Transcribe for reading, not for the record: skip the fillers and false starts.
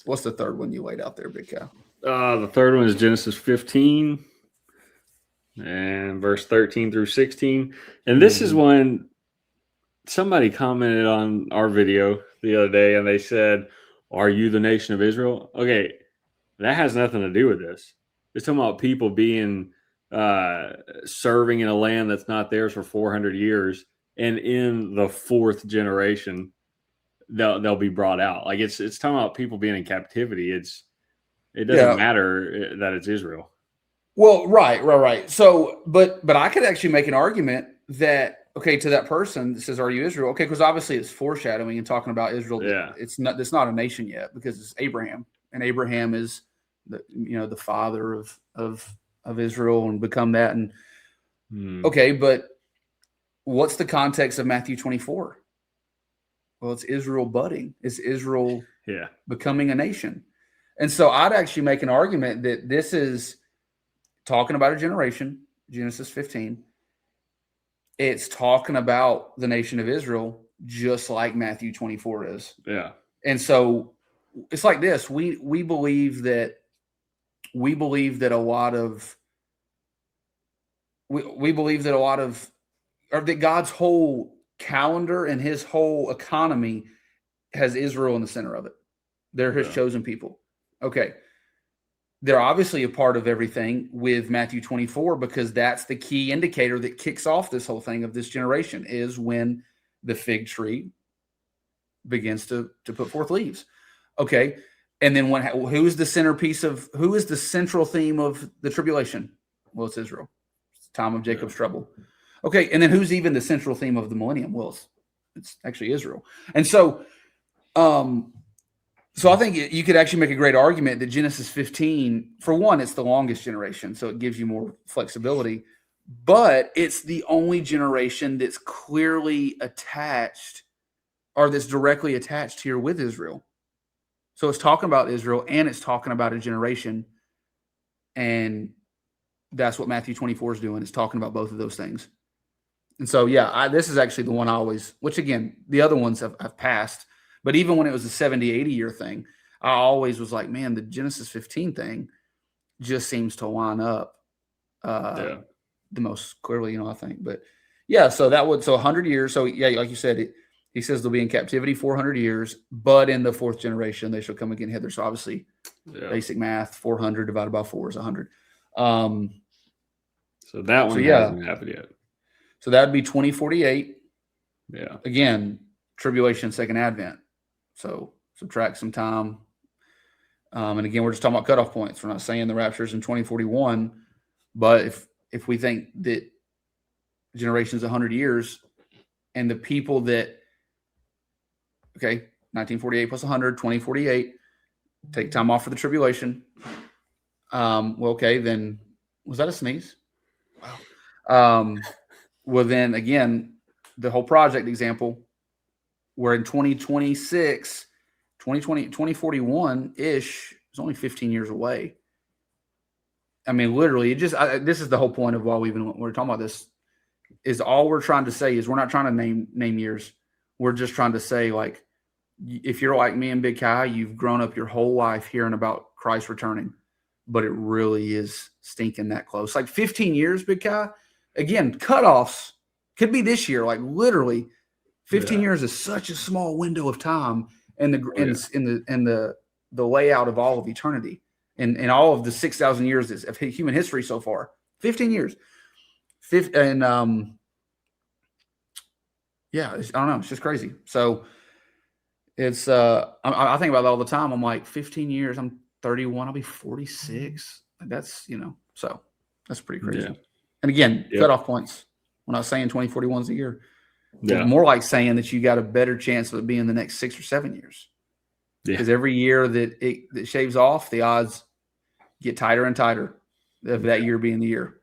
What's the third one you laid out there, Big Cow? The third one is Genesis 15 and verse 13 through 16. And this is when somebody commented on our video the other day and they said, "Are you the nation of Israel?" Okay, that has nothing to do with this. It's talking about people being serving in a land that's not theirs for 400 years, and in the fourth generation, they'll be brought out. Like it's talking about people being in captivity. It doesn't matter that it's Israel. Well, right. So, but I could actually make an argument that, okay, to that person that says, "Are you Israel?" Okay, because obviously it's foreshadowing and talking about Israel. Yeah. It's not a nation yet because it's Abraham, and Abraham is the father of Israel and become that. And okay, but what's the context of Matthew 24? Well, it's Israel budding. It's Israel becoming a nation. And so I'd actually make an argument that this is talking about a generation, Genesis 15. It's talking about the nation of Israel, just like Matthew 24 is. Yeah. And so it's like this. We believe that a lot of or that God's whole calendar and his whole economy has Israel in the center of it. They're his chosen people. Okay. They're obviously a part of everything with Matthew 24 because that's the key indicator that kicks off this whole thing of this generation is when the fig tree begins to put forth leaves. Okay. And then who is the central theme of the tribulation? Well, it's Israel. It's the time of Jacob's trouble. Okay. And then who's even the central theme of the millennium? Well, it's actually Israel. And so, so I think you could actually make a great argument that Genesis 15, for one, it's the longest generation, so it gives you more flexibility, but it's the only generation that's clearly attached or that's directly attached here with Israel. So it's talking about Israel and it's talking about a generation, and that's what Matthew 24 is doing. It's talking about both of those things. And so, this is actually the one I always, which again, the other ones have passed. But even when it was a 70, 80 year thing, I always was like, man, the Genesis 15 thing just seems to line up the most clearly, I think. But so 100 years. So like you said, he says they'll be in captivity 400 years, but in the fourth generation, they shall come again hither. So obviously basic math, 400 divided by 4 is 100. So that one hasn't happened yet. So that would be 2048. Yeah. Again, tribulation, second advent. So subtract some time. And again, we're just talking about cutoff points. We're not saying the rapture is in 2041, but if we think that generation is 100 years and the people that, 1948 plus 100, 2048, take time off for the tribulation. Then was that a sneeze? Wow. Well, then again, the whole project example, where in 2026, 2041-ish is only 15 years away. I mean, literally, this is the whole point of why we're talking about this, is all we're trying to say is we're not trying to name years. We're just trying to say, like, if you're like me and Big Kai, you've grown up your whole life hearing about Christ returning, but it really is stinking that close. Like 15 years, Big Kai, again, cutoffs could be this year, like literally 15 years is such a small window of time in the layout of all of eternity and all of the 6,000 years of human history so far. 15 years. I don't know. It's just crazy. So it's I think about that all the time. I'm like, 15 years. I'm 31. I'll be 46. That's so that's pretty crazy. Yeah. And again, cutoff points. We're not saying 2041 is a year. Yeah. More like saying that you got a better chance of it being the next 6 or 7 years. Because every year that shaves off, the odds get tighter and tighter of that year being the year.